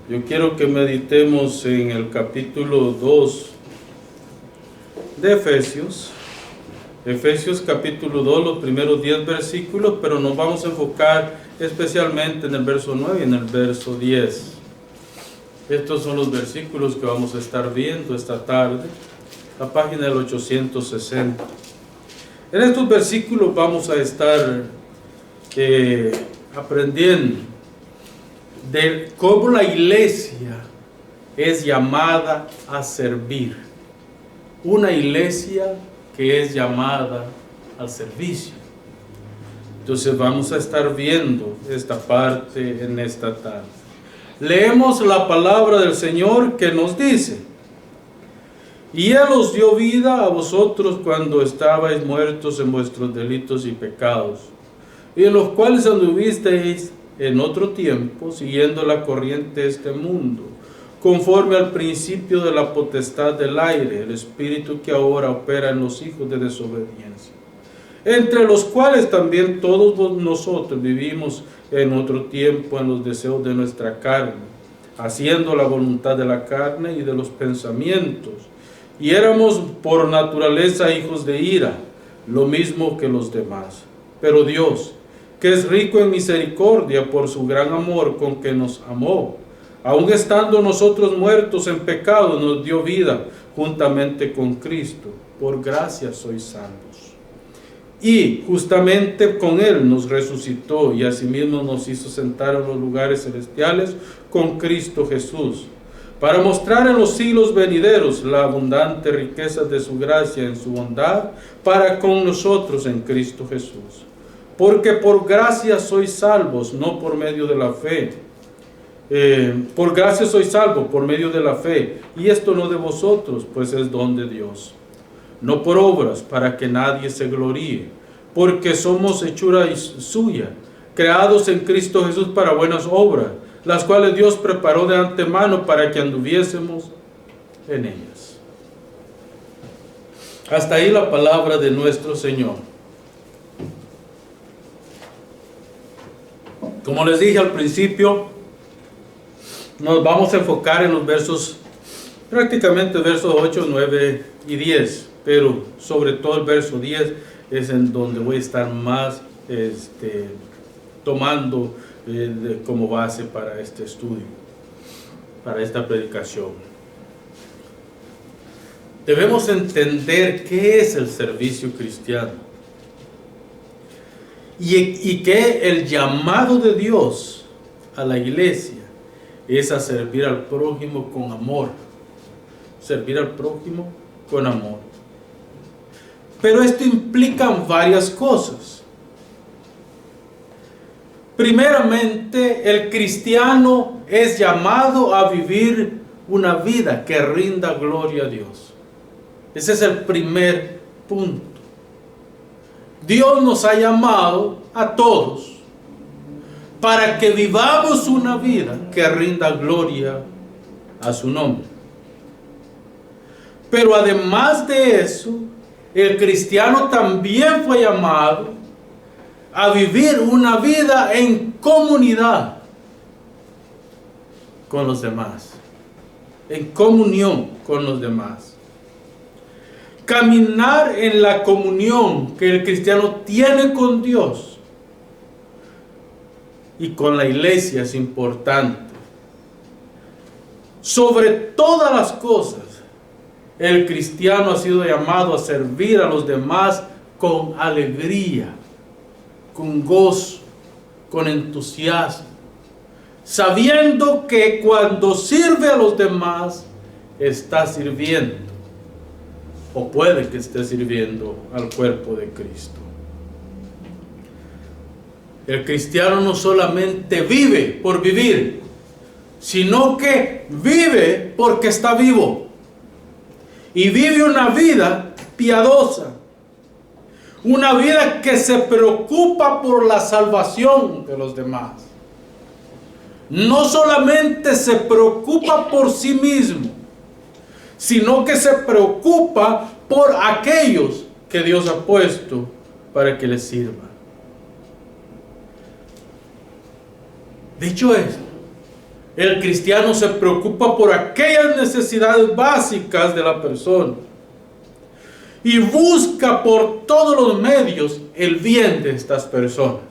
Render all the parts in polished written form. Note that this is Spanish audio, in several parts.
Yo quiero que meditemos en el capítulo 2 de Efesios. Efesios capítulo 2, los primeros 10 versículos, pero nos vamos a enfocar especialmente en el verso 9 y en el verso 10. Estos son los versículos que vamos a estar viendo esta tarde, la página del 860. En estos versículos vamos a estar aprendiendo de cómo la iglesia es llamada a servir. Una iglesia que es llamada al servicio. Entonces vamos a estar viendo esta parte en esta tarde. Leemos la palabra del Señor que nos dice: y Él os dio vida a vosotros cuando estabais muertos en vuestros delitos y pecados, y en los cuales anduvisteis en otro tiempo, siguiendo la corriente de este mundo, conforme al principio de la potestad del aire, el espíritu que ahora opera en los hijos de desobediencia, entre los cuales también todos nosotros vivimos en otro tiempo en los deseos de nuestra carne, haciendo la voluntad de la carne y de los pensamientos, y éramos por naturaleza hijos de ira, lo mismo que los demás. Pero Dios, que es rico en misericordia por su gran amor con que nos amó, aun estando nosotros muertos en pecado, nos dio vida juntamente con Cristo. Por gracia sois salvos. Y justamente con Él nos resucitó y asimismo nos hizo sentar en los lugares celestiales con Cristo Jesús, para mostrar en los siglos venideros la abundante riqueza de su gracia en su bondad para con nosotros en Cristo Jesús. Porque por gracia sois salvos, no por medio de la fe. Por gracia sois salvos por medio de la fe, y esto no de vosotros, pues es don de Dios. No por obras, para que nadie se gloríe, porque somos hechura suya, creados en Cristo Jesús para buenas obras, las cuales Dios preparó de antemano para que anduviésemos en ellas. Hasta ahí la palabra de nuestro Señor. Como les dije al principio, nos vamos a enfocar en los versos, prácticamente versos 8, 9 y 10, pero sobre todo el verso 10 es en donde voy a estar más tomando como base para este estudio, para esta predicación. Debemos entender qué es el servicio cristiano y que el llamado de Dios a la iglesia es a servir al prójimo con amor. Servir al prójimo con amor. Pero esto implica varias cosas. Primeramente, el cristiano es llamado a vivir una vida que rinda gloria a Dios. Ese es el primer punto. Dios nos ha llamado a todos para que vivamos una vida que rinda gloria a su nombre. Pero además de eso, el cristiano también fue llamado a vivir una vida en comunidad con los demás, en comunión con los demás. Caminar en la comunión que el cristiano tiene con Dios y con la iglesia es importante. Sobre todas las cosas, el cristiano ha sido llamado a servir a los demás con alegría, con gozo, con entusiasmo, sabiendo que cuando sirve a los demás, está sirviendo, o puede que esté sirviendo al cuerpo de Cristo. El cristiano no solamente vive por vivir, sino que vive porque está vivo. Y vive una vida piadosa. Una vida que se preocupa por la salvación de los demás. No solamente se preocupa por sí mismo, sino que se preocupa por aquellos que Dios ha puesto para que les sirva. Dicho esto, El cristiano se preocupa por aquellas necesidades básicas de la persona y busca por todos los medios el bien de estas personas.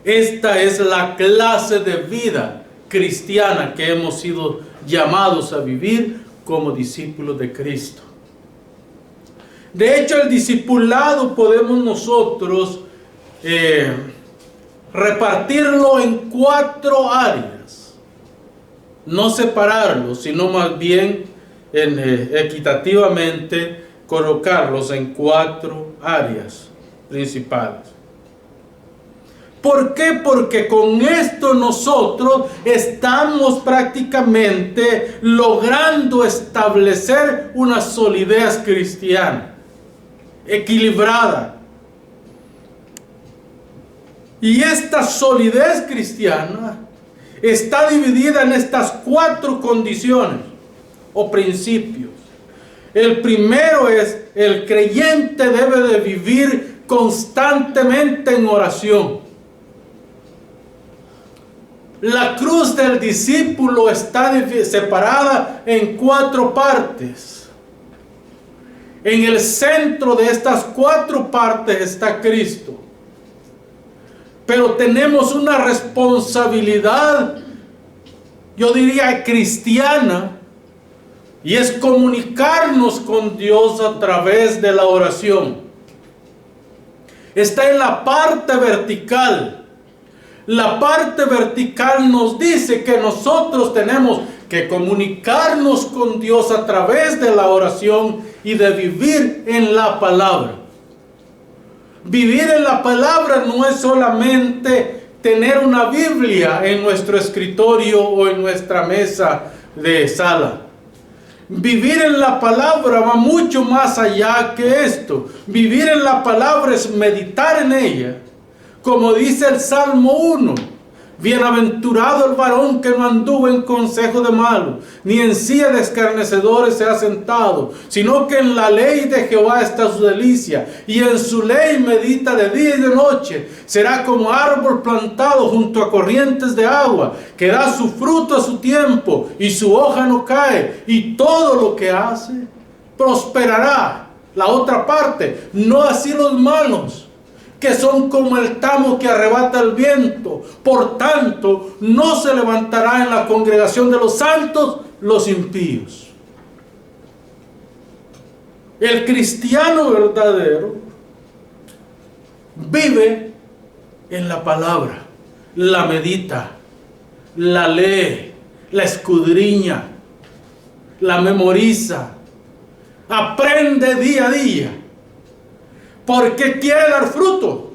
Esta es la clase de vida cristiana que hemos sido llamados a vivir como discípulos de Cristo. De hecho, el discipulado podemos nosotros repartirlo en 4 áreas. No separarlo, sino más bien equitativamente colocarlos en 4 áreas principales. ¿Por qué? Porque con esto nosotros estamos prácticamente logrando establecer una solidez cristiana, equilibrada. Y esta solidez cristiana está dividida en estas 4 condiciones o principios. El primero es: el creyente debe de vivir constantemente en oración. La cruz del discípulo está separada en 4 partes. En el centro de estas 4 partes está Cristo. Pero tenemos una responsabilidad, yo diría cristiana, y es comunicarnos con Dios a través de la oración. Está en la parte vertical. La parte vertical nos dice que nosotros tenemos que comunicarnos con Dios a través de la oración y de vivir en la palabra. Vivir en la palabra no es solamente tener una Biblia en nuestro escritorio o en nuestra mesa de sala. Vivir en la palabra va mucho más allá que esto. Vivir en la palabra es meditar en ella. Como dice el Salmo 1, bienaventurado el varón que no anduvo en consejo de malos, ni en silla de escarnecedores se ha sentado, sino que en la ley de Jehová está su delicia, y en su ley medita de día y de noche. Será como árbol plantado junto a corrientes de agua, que da su fruto a su tiempo, y su hoja no cae, y todo lo que hace prosperará. La otra parte, no así los malos, que son como el tamo que arrebata el viento. Por tanto, no se levantará en la congregación de los santos los impíos. El cristiano verdadero vive en la palabra, la medita, la lee, la escudriña, la memoriza, aprende día a día. Porque quiere dar fruto.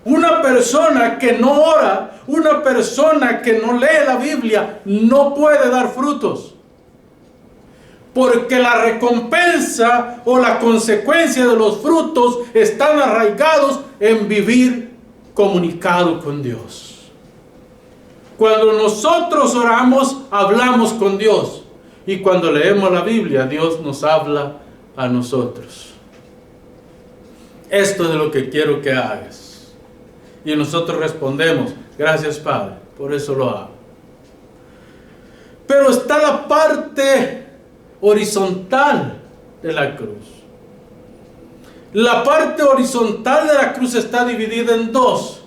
Una persona que no ora, una persona que no lee la Biblia, no puede dar frutos. Porque la recompensa o la consecuencia de los frutos están arraigados en vivir comunicado con Dios. Cuando nosotros oramos, hablamos con Dios. Y cuando leemos la Biblia, Dios nos habla a nosotros. Esto es lo que quiero que hagas. Y nosotros respondemos: gracias, Padre, por eso lo hago. Pero está la parte horizontal de la cruz. La parte horizontal de la cruz está dividida en 2.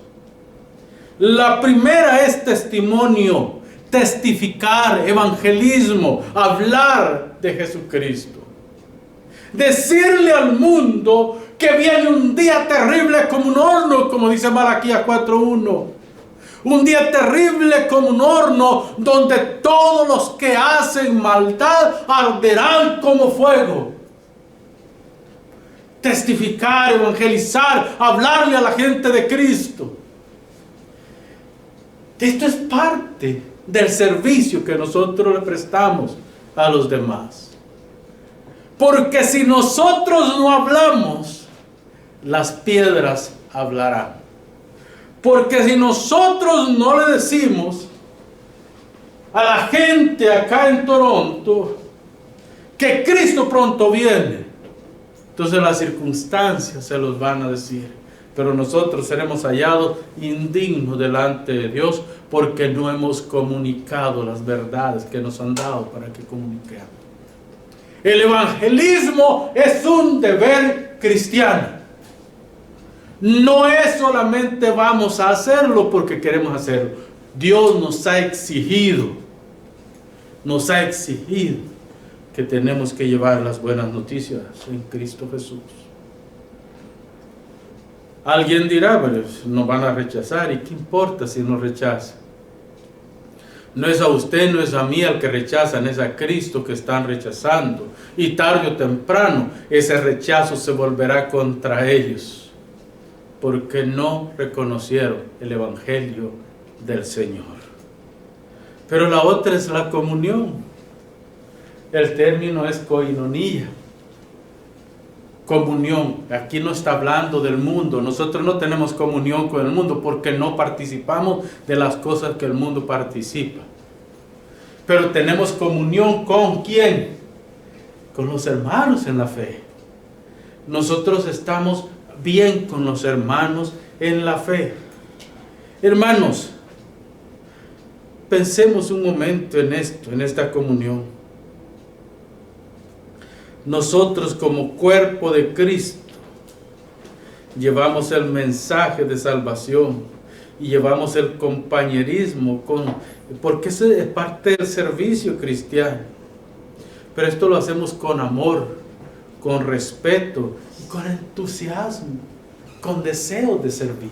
La primera es testimonio, testificar, evangelismo, hablar de Jesucristo. Decirle al mundo que viene un día terrible como un horno, como dice Malaquías 4:1. Un día terrible como un horno, donde todos los que hacen maldad arderán como fuego. Testificar, evangelizar, hablarle a la gente de Cristo. Esto es parte del servicio que nosotros le prestamos a los demás. Porque si nosotros no hablamos, las piedras hablarán. Porque si nosotros no le decimos a la gente acá en Toronto que Cristo pronto viene, entonces las circunstancias se los van a decir. pero nosotros seremos hallados indignos delante de Dios porque no hemos comunicado las verdades que nos han dado para que comuniquemos. El evangelismo es un deber cristiano. No es solamente vamos a hacerlo porque queremos hacerlo. Dios nos ha exigido que tenemos que llevar las buenas noticias en Cristo Jesús. Alguien dirá, pues nos van a rechazar, ¿y qué importa si nos rechazan? No es a usted, no es a mí al que rechazan, es a Cristo que están rechazando. Y tarde o temprano ese rechazo se volverá contra ellos, porque no reconocieron el Evangelio del Señor. Pero la otra es la comunión. El término es koinonía. Comunión. Aquí no está hablando del mundo. Nosotros no tenemos comunión con el mundo porque no participamos de las cosas que el mundo participa. Pero tenemos comunión ¿con quién? Con los hermanos en la fe. Nosotros estamos bien con los hermanos en la fe. Hermanos, pensemos un momento en esto, en esta comunión. Nosotros como cuerpo de Cristo llevamos el mensaje de salvación y llevamos el compañerismo porque eso es parte del servicio cristiano. Pero esto lo hacemos con amor, con respeto, con entusiasmo, con deseo de servir.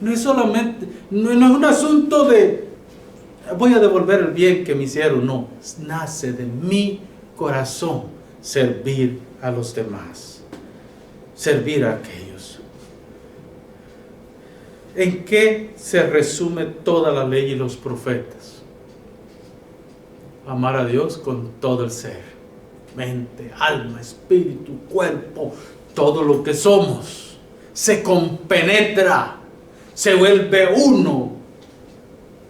No es solamente, no es un asunto de voy a devolver el bien que me hicieron. No, nace de mi corazón servir a los demás, servir a aquellos. ¿En qué se resume toda la ley y los profetas? Amar a Dios con todo el ser, mente, alma, espíritu, cuerpo, todo lo que somos, se compenetra, se vuelve uno.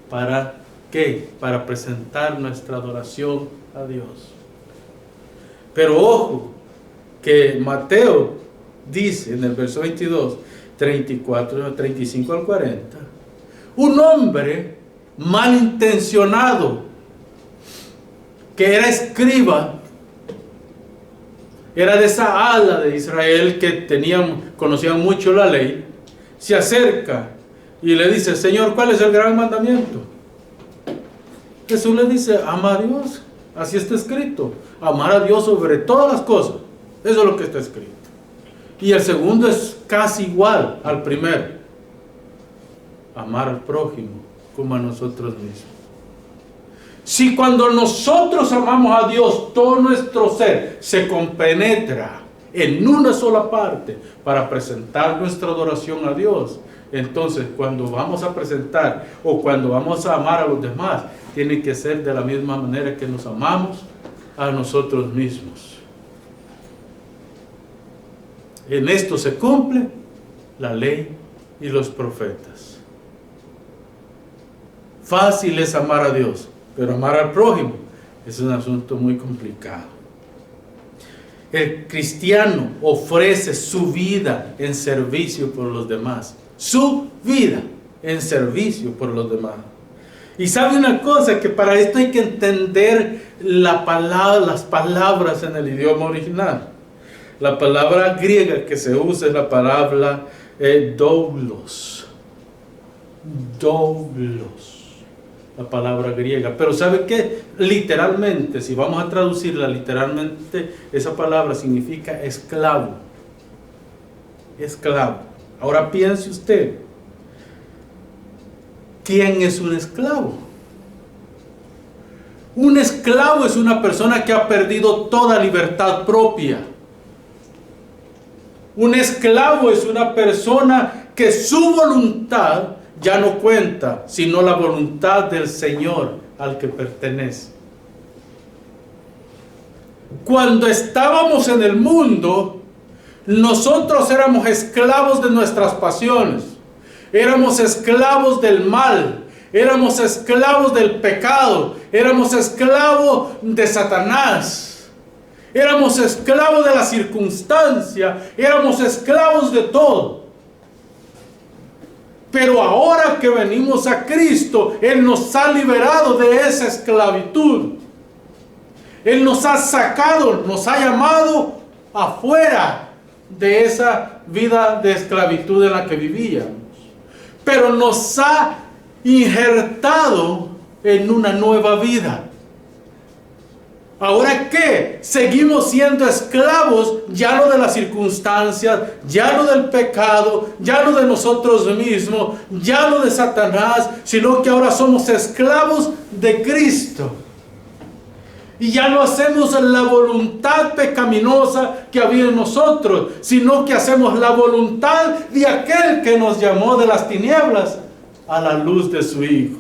¿Para qué? Para presentar nuestra adoración a Dios. Pero ojo, que Mateo dice en el verso 22, 34, 35 al 40, un hombre malintencionado, que era escriba, era de esa ala de Israel que conocían mucho la ley, se acerca y le dice: Señor, ¿cuál es el gran mandamiento? Jesús le dice: ama a Dios. Así está escrito, amar a Dios sobre todas las cosas. Eso es lo que está escrito. Y el segundo es casi igual al primero: amar al prójimo como a nosotros mismos. Si cuando nosotros amamos a Dios, todo nuestro ser se compenetra en una sola parte para presentar nuestra adoración a Dios, entonces cuando vamos a presentar o cuando vamos a amar a los demás, tiene que ser de la misma manera que nos amamos a nosotros mismos. En esto se cumple la ley y los profetas. Fácil es amar a Dios, pero amar al prójimo es un asunto muy complicado. El cristiano ofrece su vida en servicio por los demás. Su vida en servicio por los demás. Y sabe una cosa, que para esto hay que entender las palabras en el idioma original. La palabra griega que se usa es la palabra doulos. Doulos. La palabra griega. Pero ¿sabe qué? Literalmente, si vamos a traducirla literalmente, esa palabra significa esclavo. Esclavo. Ahora piense usted, ¿quién es un esclavo? Un esclavo es una persona que ha perdido toda libertad propia. Un esclavo es una persona que su voluntad ya no cuenta, sino la voluntad del Señor al que pertenece. Cuando estábamos en el mundo, nosotros éramos esclavos de nuestras pasiones, éramos esclavos del mal, éramos esclavos del pecado, éramos esclavos de Satanás, éramos esclavos de la circunstancia, éramos esclavos de todo. Pero ahora que venimos a Cristo, Él nos ha liberado de esa esclavitud. Él nos ha sacado, nos ha llamado afuera de esa vida de esclavitud en la que vivíamos. Pero nos ha injertado en una nueva vida. ¿Ahora qué? Seguimos siendo esclavos, ya no de las circunstancias, ya no del pecado, ya no de nosotros mismos, ya no de Satanás, sino que ahora somos esclavos de Cristo. Y ya no hacemos la voluntad pecaminosa que había en nosotros, sino que hacemos la voluntad de aquel que nos llamó de las tinieblas a la luz de su Hijo.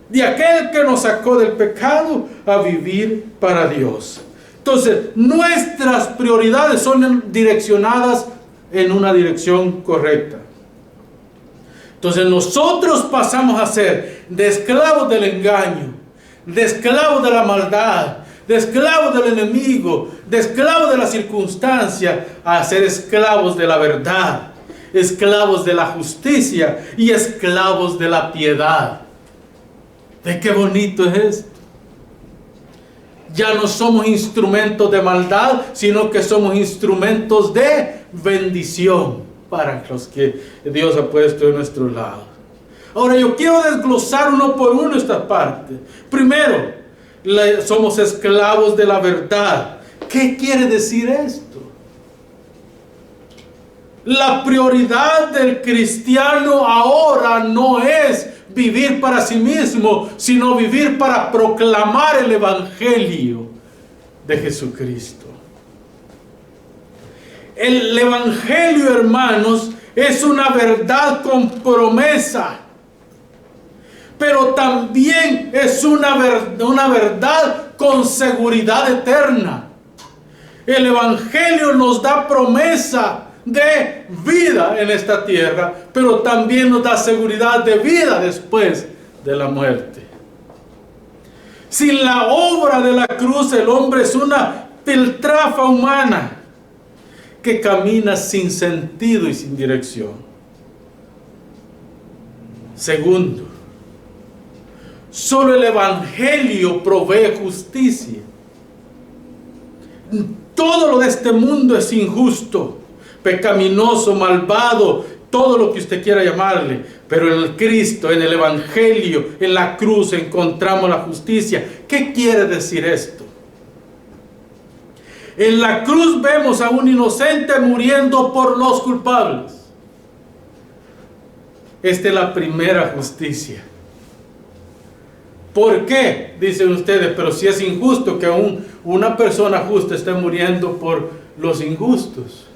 De aquel que nos sacó del pecado a vivir para Dios. Entonces, nuestras prioridades son direccionadas en una dirección correcta. Entonces, nosotros pasamos a ser de esclavos del engaño, de esclavos de la maldad, de esclavos del enemigo, de esclavos de la circunstancia, a ser esclavos de la verdad, esclavos de la justicia y esclavos de la piedad. ¿De qué bonito es esto? Ya no somos instrumentos de maldad, sino que somos instrumentos de bendición para los que Dios ha puesto en nuestro lado. Ahora yo quiero desglosar uno por uno esta parte. Primero, somos esclavos de la verdad. ¿Qué quiere decir esto? La prioridad del cristiano ahora no es vivir para sí mismo, sino vivir para proclamar el Evangelio de Jesucristo. El Evangelio, hermanos, es una verdad con promesa, pero también es una verdad con seguridad eterna. El Evangelio nos da promesa de vida en esta tierra, pero también nos da seguridad de vida después de la muerte. Sin la obra de la cruz, el hombre es una piltrafa humana que camina sin sentido y sin dirección. Segundo, solo el Evangelio provee justicia. Todo lo de este mundo es injusto, pecaminoso, malvado, todo lo que usted quiera llamarle, pero en el Cristo, en el Evangelio, en la cruz encontramos la justicia. ¿Qué quiere decir esto? En la cruz vemos a un inocente muriendo por los culpables. Esta es la primera justicia. ¿Por qué? Dicen ustedes, pero si es injusto que una persona justa esté muriendo por los injustos.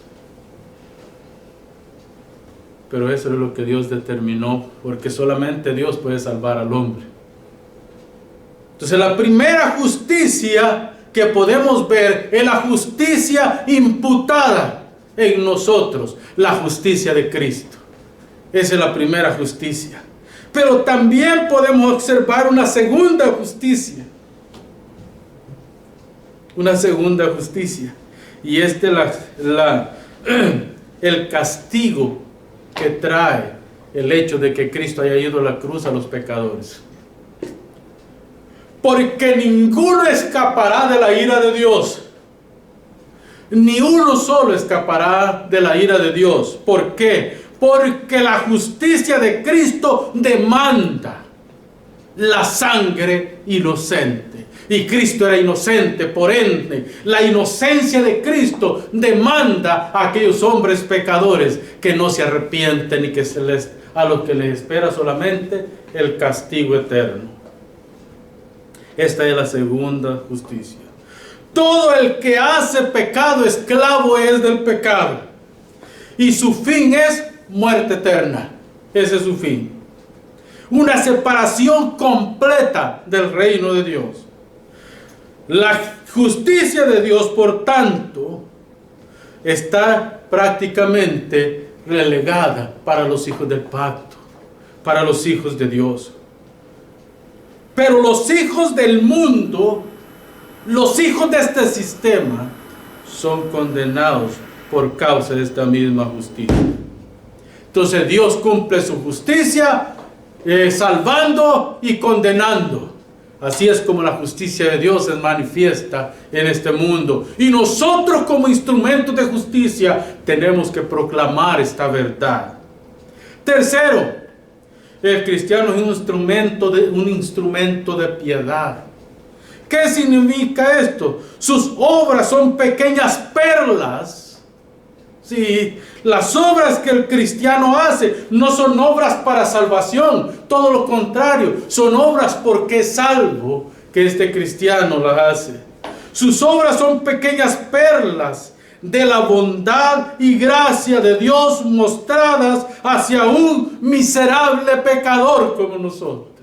Pero eso es lo que Dios determinó, porque solamente Dios puede salvar al hombre. Entonces la primera justicia que podemos ver es la justicia imputada en nosotros, la justicia de Cristo. Esa es la primera justicia. Pero también podemos observar una segunda justicia. Una segunda justicia. Y este es el castigo que trae el hecho de que Cristo haya ido a la cruz a los pecadores. Porque ninguno escapará de la ira de Dios. Ni uno solo escapará de la ira de Dios. ¿Por qué? Porque la justicia de Cristo demanda la sangre inocente. Y Cristo era inocente, por ende, la inocencia de Cristo demanda a aquellos hombres pecadores que no se arrepienten y que a los que les espera solamente el castigo eterno. Esta es la segunda justicia. Todo el que hace pecado, esclavo es del pecado. Y su fin es muerte eterna. Ese es su fin. Una separación completa del reino de Dios. La justicia de Dios, por tanto, está prácticamente relegada para los hijos del pacto, para los hijos de Dios. Pero los hijos del mundo, los hijos de este sistema, son condenados por causa de esta misma justicia. Entonces Dios cumple su justicia, salvando y condenando. Así es como la justicia de Dios es manifiesta en este mundo. Y nosotros como instrumentos de justicia tenemos que proclamar esta verdad. Tercero, el cristiano es un instrumento de piedad. ¿Qué significa esto? Sus obras son pequeñas perlas. Sí, las obras que el cristiano hace no son obras para salvación, todo lo contrario, son obras porque es salvo que este cristiano las hace. Sus obras son pequeñas perlas de la bondad y gracia de Dios mostradas hacia un miserable pecador como nosotros.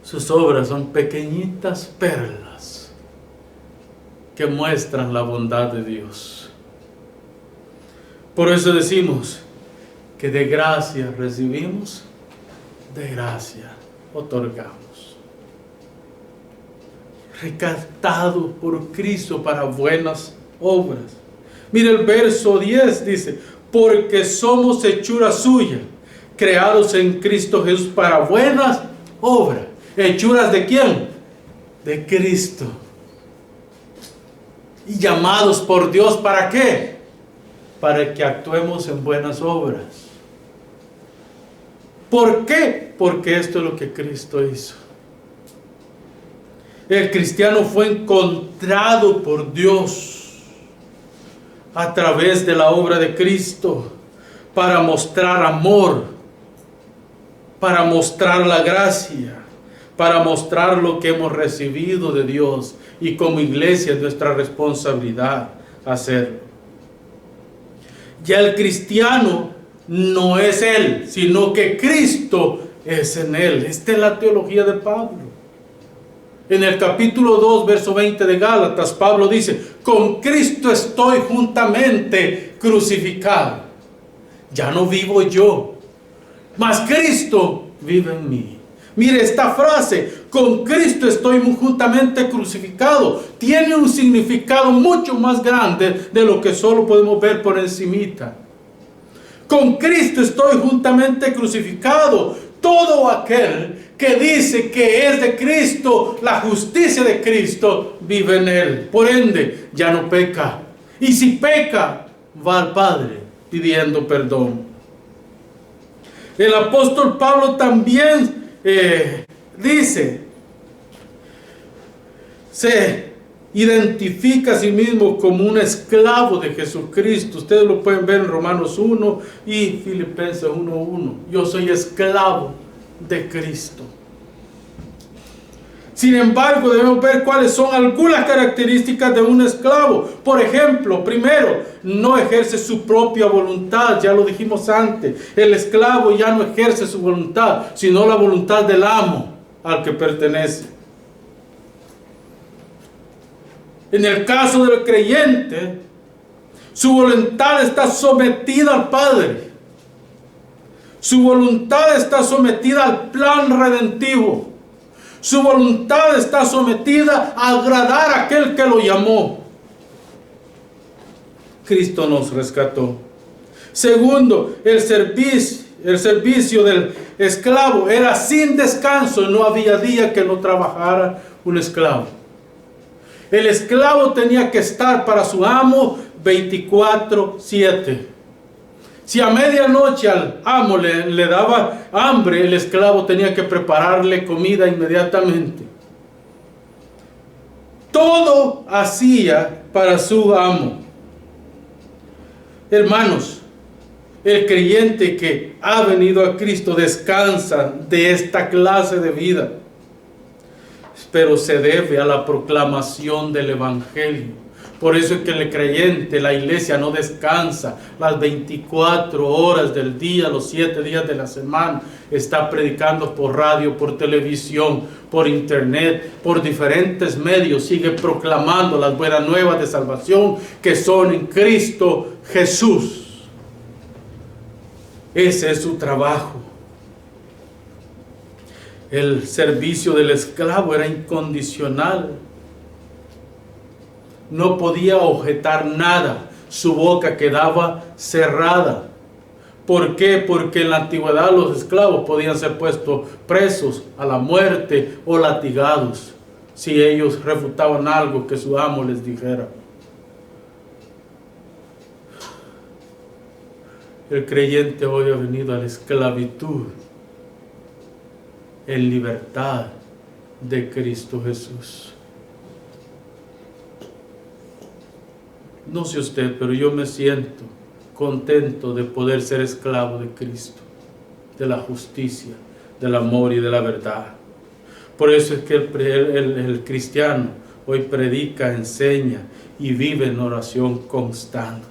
Sus obras son pequeñitas perlas que muestran la bondad de Dios. Por eso decimos que de gracia recibimos, de gracia otorgamos. Rescatado por Cristo para buenas obras. Mire el verso 10 dice, porque somos hechura suya, creados en Cristo Jesús para buenas obras. ¿Hechuras de quién? De Cristo. Y llamados por Dios, ¿para qué? Para que actuemos en buenas obras. ¿Por qué? Porque esto es lo que Cristo hizo. El cristiano fue encontrado por Dios a través de la obra de Cristo para mostrar amor, para mostrar la gracia, para mostrar lo que hemos recibido de Dios. Y como iglesia es nuestra responsabilidad hacerlo. Ya el cristiano no es él, sino que Cristo es en él. Esta es la teología de Pablo. En el capítulo 2, verso 20 de Gálatas, Pablo dice, con Cristo estoy juntamente crucificado. Ya no vivo yo, mas Cristo vive en mí. Mire esta frase, con Cristo estoy juntamente crucificado. Tiene un significado mucho más grande de lo que solo podemos ver por encimita. Con Cristo estoy juntamente crucificado. Todo aquel que dice que es de Cristo, la justicia de Cristo vive en él. Por ende, ya no peca. Y si peca, va al Padre pidiendo perdón. El apóstol Pablo también dice, se identifica a sí mismo como un esclavo de Jesucristo. Ustedes lo pueden ver en Romanos 1 y Filipenses 1:1. Yo soy esclavo de Cristo. Sin embargo, debemos ver cuáles son algunas características de un esclavo. Por ejemplo, primero, no ejerce su propia voluntad. Ya lo dijimos antes. El esclavo ya no ejerce su voluntad, sino la voluntad del amo al que pertenece. En el caso del creyente, su voluntad está sometida al Padre. Su voluntad está sometida al plan redentivo. Su voluntad está sometida a agradar a aquel que lo llamó. Cristo nos rescató. Segundo, el servicio del esclavo era sin descanso. No había día que no trabajara un esclavo. El esclavo tenía que estar para su amo 24/7. Si a medianoche al amo le daba hambre, el esclavo tenía que prepararle comida inmediatamente. Todo hacía para su amo. Hermanos, el creyente que ha venido a Cristo descansa de esta clase de vida, pero se debe a la proclamación del Evangelio. Por eso es que el creyente, la iglesia, no descansa las 24 horas del día, los 7 días de la semana. Está predicando por radio, por televisión, por internet, por diferentes medios. Sigue proclamando las buenas nuevas de salvación que son en Cristo Jesús. Ese es su trabajo. El servicio del esclavo era incondicional. No podía objetar nada. su boca quedaba cerrada. ¿Por qué? Porque en la antigüedad los esclavos podían ser puestos presos a la muerte o latigados si ellos refutaban algo que su amo les dijera. El creyente hoy ha venido a la esclavitud en libertad de Cristo Jesús. No sé usted, pero yo me siento contento de poder ser esclavo de Cristo, de la justicia, del amor y de la verdad. Por eso es que el cristiano hoy predica, enseña y vive en oración constante.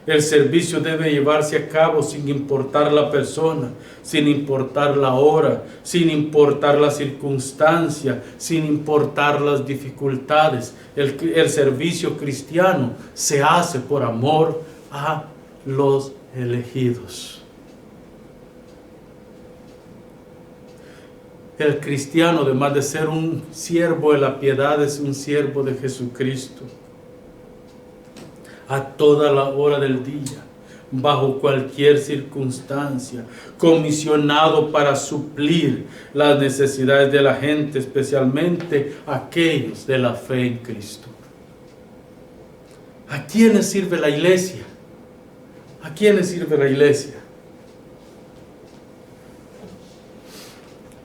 El servicio debe llevarse a cabo sin importar la persona, sin importar la hora, sin importar la circunstancia, sin importar las dificultades. El servicio cristiano se hace por amor a los elegidos. El cristiano, además de ser un siervo de la piedad, es un siervo de Jesucristo. A toda la hora del día, bajo cualquier circunstancia, comisionado para suplir las necesidades de la gente, especialmente aquellos de la fe en Cristo. ¿A quiénes sirve la iglesia? ¿A quiénes sirve la iglesia?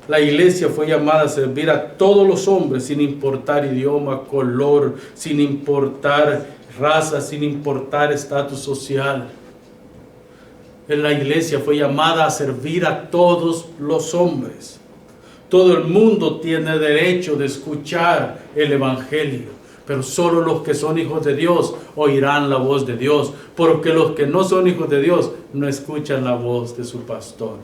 La iglesia fue llamada a servir a todos los hombres, sin importar idioma, color, sin importar raza, sin importar estatus social. La iglesia fue llamada a servir a todos los hombres. Todo el mundo tiene derecho de escuchar el evangelio, pero solo los que son hijos de Dios oirán la voz de Dios, porque los que no son hijos de Dios no escuchan la voz de su pastor.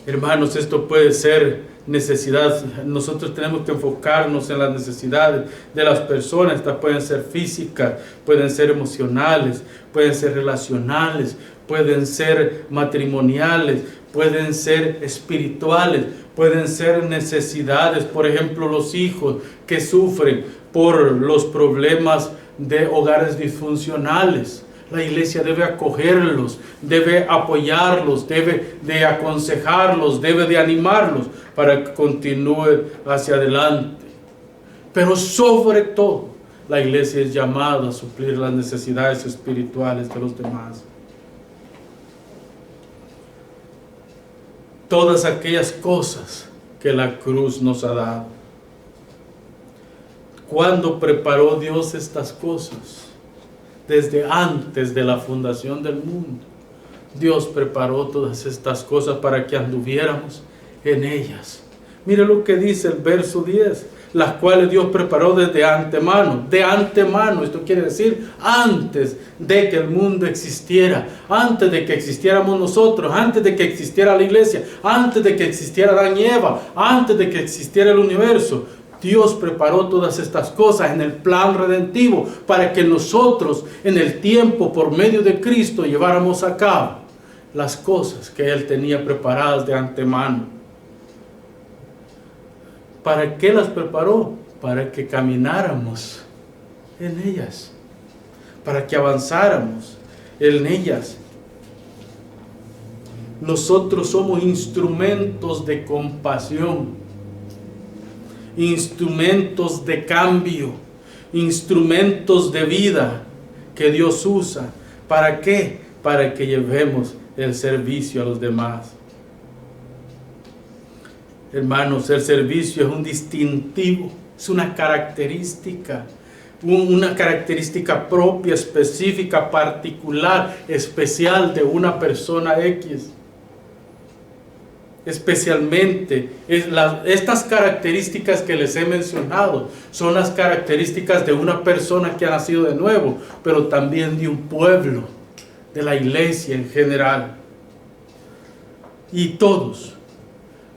Hermanos, esto puede ser necesidad. Nosotros tenemos que enfocarnos en las necesidades de las personas. Estas pueden ser físicas, pueden ser emocionales, pueden ser relacionales, pueden ser matrimoniales, pueden ser espirituales, pueden ser necesidades. Por ejemplo, los hijos que sufren por los problemas de hogares disfuncionales. La iglesia debe acogerlos, debe apoyarlos, debe de aconsejarlos, debe de animarlos para que continúen hacia adelante. Pero sobre todo, la iglesia es llamada a suplir las necesidades espirituales de los demás. Todas aquellas cosas que la cruz nos ha dado. ¿Cuándo preparó Dios estas cosas? Desde antes de la fundación del mundo. Dios preparó todas estas cosas para que anduviéramos en ellas. Mire lo que dice el verso 10. Las cuales Dios preparó desde antemano. De antemano, esto quiere decir antes de que el mundo existiera. Antes de que existiéramos nosotros. Antes de que existiera la iglesia. Antes de que existiera Adán y Eva. Antes de que existiera el universo. Dios preparó todas estas cosas en el plan redentivo para que nosotros en el tiempo por medio de Cristo lleváramos a cabo las cosas que Él tenía preparadas de antemano. ¿Para qué las preparó? Para que camináramos en ellas, para que avanzáramos en ellas. Nosotros somos instrumentos de compasión, instrumentos de cambio, instrumentos de vida que Dios usa. ¿Para qué? Para que llevemos el servicio a los demás. Hermanos, el servicio es un distintivo, es una característica propia, específica, particular, especial de una persona X. Especialmente, estas características que les he mencionado son las características de una persona que ha nacido de nuevo, pero también de un pueblo, de la iglesia en general. Y todos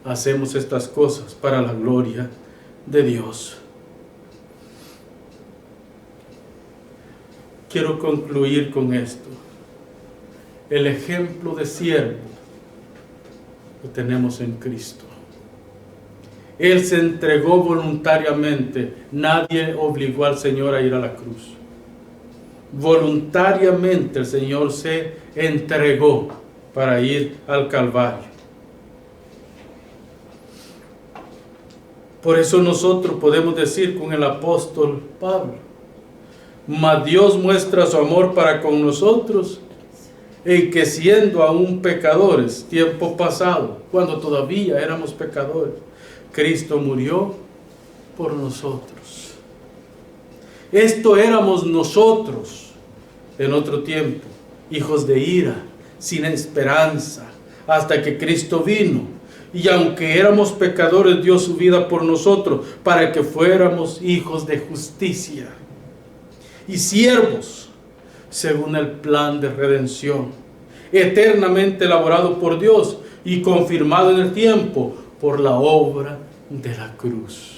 hacemos estas cosas para la gloria de Dios. Quiero concluir con esto. El ejemplo de siervo lo tenemos en Cristo. Él se entregó voluntariamente. Nadie obligó al Señor a ir a la cruz. Voluntariamente el Señor se entregó para ir al Calvario. Por eso nosotros podemos decir con el apóstol Pablo: mas Dios muestra su amor para con nosotros, en que siendo aún pecadores, tiempo pasado, cuando todavía éramos pecadores, Cristo murió por nosotros. Esto éramos nosotros en otro tiempo, hijos de ira, sin esperanza, hasta que Cristo vino. Y aunque éramos pecadores, dio su vida por nosotros, para que fuéramos hijos de justicia y siervos, según el plan de redención, eternamente elaborado por Dios y confirmado en el tiempo por la obra de la cruz.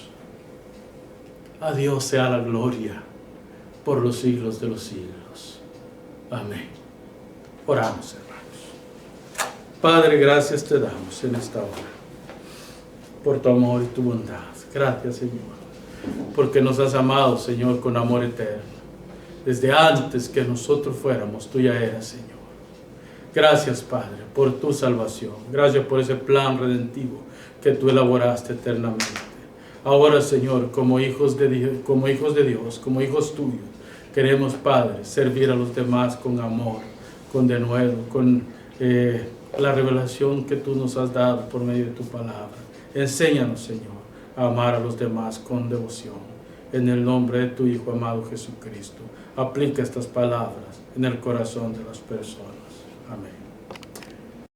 A Dios sea la gloria por los siglos de los siglos. Amén. Oramos, hermanos. Padre, gracias te damos en esta hora por tu amor y tu bondad. Gracias, Señor, porque nos has amado, Señor, con amor eterno. Desde antes que nosotros fuéramos, tú ya eras, Señor. Gracias, Padre, por tu salvación. Gracias por ese plan redentivo que tú elaboraste eternamente. Ahora, Señor, como hijos de Dios, como hijos tuyos, queremos, Padre, servir a los demás con amor, con denuedo, con la revelación que tú nos has dado por medio de tu palabra. Enséñanos, Señor, a amar a los demás con devoción. En el nombre de tu Hijo amado Jesucristo, aplica estas palabras en el corazón de las personas. Amén.